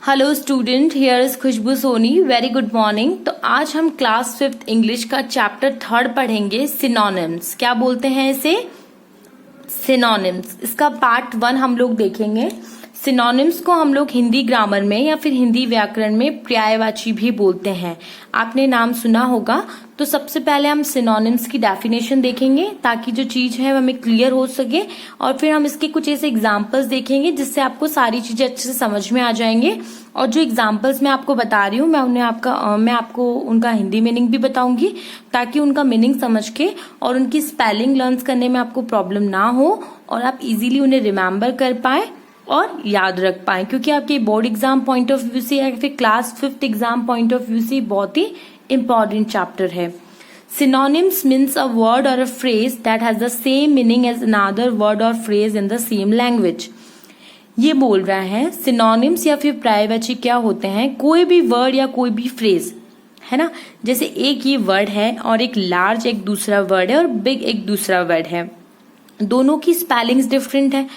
Hello student, here is Khushboo Soni. Very good morning. तो आज हम क्लास 5th इंग्लिश का चैप्टर 3 पढ़ेंगे, सिनोनिम्स। क्या बोलते हैं इसे? सिनोनिम्स। इसका पार्ट 1 हम लोग देखेंगे। सिनोनिम्स को हम लोग हिंदी ग्रामर में या फिर हिंदी व्याकरण में पर्यायवाची भी बोलते हैं। आपने नाम सुना होगा। तो सबसे पहले हम सिनोनिम्स की डेफिनेशन देखेंगे ताकि जो चीज है वो हमें क्लियर हो सके, और फिर हम इसके कुछ ऐसे एग्जांपल्स देखेंगे जिससे आपको सारी चीजें अच्छे से समझ में आ जाएंगे। और जो एग्जांपल्स मैं आपको बता रही हूँ मैं आपको उनका हिंदी मीनिंग भी बताऊंगी ताकि उनका मीनिंग समझ के और उनकी स्पेलिंग लर्न करने में आपको प्रॉब्लम ना हो और आप इजीली उन्हें रिमेम्बर कर पाए और याद रख पाए, क्योंकि आपके board exam point of view से या फिर class 5th exam point of view से बहुत ही इंपॉर्टेंट चैप्टर है। Synonyms means a word or a phrase that has the same meaning as another word or phrase in the same language. ये बोल रहा है सिनोनिम्स या फिर पर्यायवाची क्या होते हैं? कोई भी वर्ड या कोई भी फ्रेज है ना, जैसे एक ये वर्ड है और एक लार्ज एक दूसरा वर्ड है और बिग एक दूसरा वर्ड है। दोनों की स्पेलिंग्स डिफरेंट है,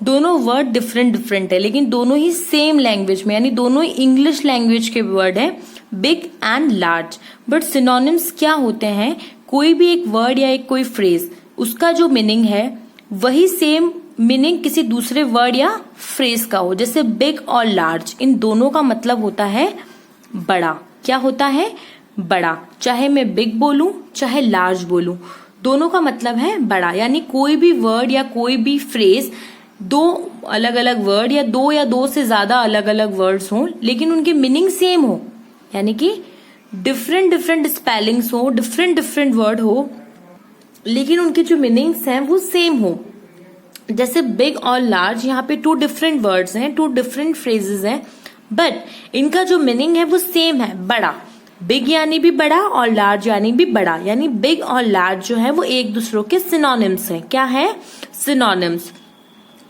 दोनों वर्ड डिफरेंट है, लेकिन दोनों ही सेम लैंग्वेज में, यानी दोनों ही इंग्लिश लैंग्वेज के वर्ड है, big and large. But synonyms क्या होते हैं? कोई भी एक वर्ड या एक कोई फ्रेज, उसका जो मीनिंग है वही सेम मीनिंग किसी दूसरे वर्ड या फ्रेज का हो। जैसे बिग और लार्ज, इन दोनों का मतलब होता है बड़ा। क्या होता है? बड़ा। चाहे मैं बिग बोलूं चाहे लार्ज बोलूं, दोनों का मतलब है बड़ा। यानी कोई भी वर्ड या कोई भी फ्रेज, दो अलग अलग वर्ड या दो से ज्यादा अलग अलग वर्ड्स हों लेकिन उनकी मीनिंग सेम हो, यानी कि डिफरेंट स्पेलिंग्स हो, डिफरेंट वर्ड हो, लेकिन उनके जो मीनिंग्स हैं वो सेम हो। जैसे बिग और लार्ज, यहाँ पे 2 डिफरेंट वर्ड्स हैं, 2 डिफरेंट फ्रेजेस हैं, बट इनका जो मीनिंग है वो सेम है, बड़ा। बिग यानी भी बड़ा और लार्ज यानी भी बड़ा, यानी बिग और लार्ज जो है वो एक दूसरों के सिनोनिम्स हैं। क्या है? Synonyms.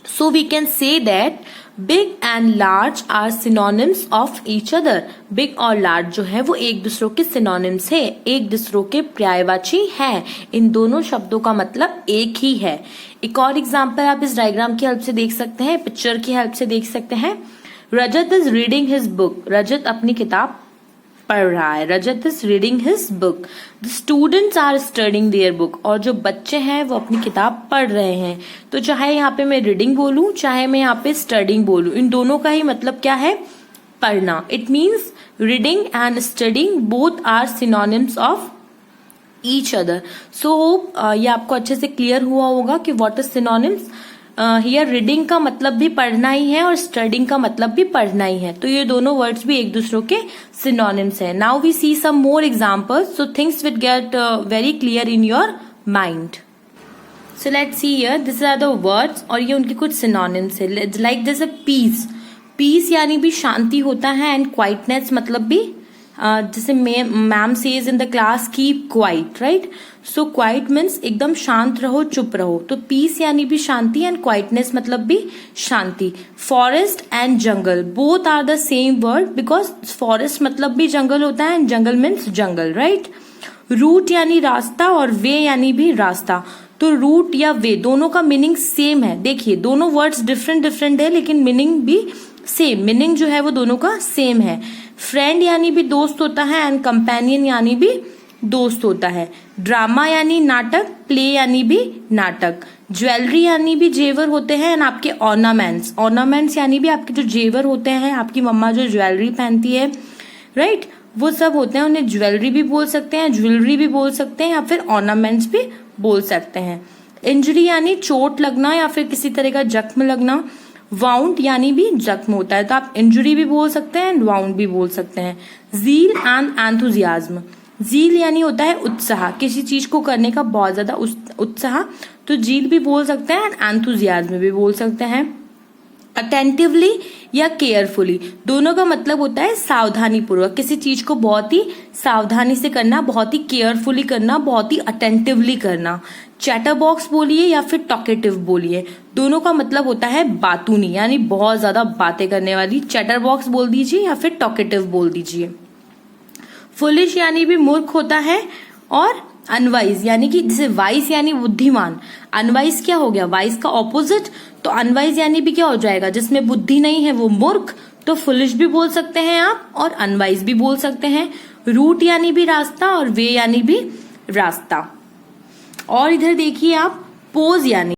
So we can say that big and large are synonyms of each other. Big और large जो है वो एक दूसरों के synonyms है, एक दूसरों के पर्यायवाची है। इन दोनों शब्दों का मतलब एक ही है। एक और एग्जाम्पल आप इस डायग्राम की हेल्प से देख सकते हैं, पिक्चर की हेल्प से देख सकते हैं। Rajat is reading his book. Rajat अपनी किताब पढ़ रहा है। Rajat is reading his book. The students are studying their book. और जो बच्चे हैं वो अपनी किताब पढ़ रहे हैं। तो चाहे यहाँ पे मैं रीडिंग बोलूं चाहे मैं यहाँ पे स्टडिंग बोलूं, इन दोनों का ही मतलब क्या है? पढ़ना। It means reading and studying both are synonyms of each other. So ये आपको अच्छे से क्लियर हुआ होगा कि what is synonyms. Here reading का मतलब भी पढ़ना ही है और स्टडिंग का मतलब भी पढ़ना ही है। तो ये दोनों वर्ड्स भी एक दूसरों के सिनोनिम्स हैं। Now we see some more examples so things will get very clear in your mind. So let's see here, this are the words और ये उनके कुछ सिनोनिम्स है। Like this piece. पीस यानी भी शांति होता है, एंड क्वाइटनेस मतलब भी जैसे ma'am says in the class keep quiet, right? So quite means एकदम शांत रहो, चुप रहो। तो पीस यानी भी शांति एंड क्वाइटनेस मतलब भी शांति। Forest and jungle both are the same word because forest मतलब भी जंगल होता है and jungle means jungle, right? Route यानी रास्ता और वे यानी भी रास्ता। तो रूट या वे दोनों का मीनिंग सेम है। देखिए दोनों वर्ड्स डिफरेंट है लेकिन मीनिंग भी सेम, मीनिंग जो है वो दोनों का सेम है। फ्रेंड यानी भी दोस्त होता है एंड कंपेनियन यानी भी दोस्त होता है। ड्रामा यानी नाटक, प्ले यानी भी नाटक। ज्वेलरी यानी भी जेवर होते हैं एंड आपके ऑर्नामेंट्स यानी भी आपके जो जेवर होते हैं, आपकी मम्मा जो ज्वेलरी पहनती है, राइट, वो सब होते हैं। उन्हें ज्वेलरी भी बोल सकते हैं, ज्वेलरी भी बोल सकते हैं या फिर ऑर्नामेंट्स भी बोल सकते हैं। इंजरी यानी चोट लगना या फिर किसी तरह का जख्म लगना। वाउंड यानी भी जख्म होता है, तो आप इंजुरी भी बोल सकते हैं एंड वाउंड भी बोल सकते हैं। Zeal and enthusiasm. जील यानी होता है उत्साह, किसी चीज को करने का बहुत ज्यादा उत्साह, तो जील भी बोल सकते हैं एंड एंथुजियाज्म भी बोल सकते हैं। अटेंटिवली या केयरफुली, दोनों का मतलब होता है सावधानी पूर्वक, किसी चीज को बहुत ही सावधानी से करना, बहुत ही केयरफुली करना, बहुत ही अटेंटिवली करना। चैटर बॉक्स बोलिए या फिर टॉकेटिव बोलिए, दोनों का मतलब होता है बातूनी, यानी बहुत ज्यादा बातें करने वाली। चैटर बॉक्स बोल दीजिए या फिर टॉकेटिव बोल दीजिए। फुलिश यानी भी मूर्ख होता है, और अनवाइज यानी कि जैसे वाइज यानी बुद्धिमान, अनवाइज क्या हो गया? वाइज का ऑपोजिट। तो अनवाइज यानी भी क्या हो जाएगा? जिसमें बुद्धि नहीं है वो मूर्ख, तो फुलिश भी बोल सकते हैं आप और अनवाइज भी बोल सकते हैं। रूट यानी भी रास्ता और वे यानी भी रास्ता। और इधर देखिए आप पोज यानी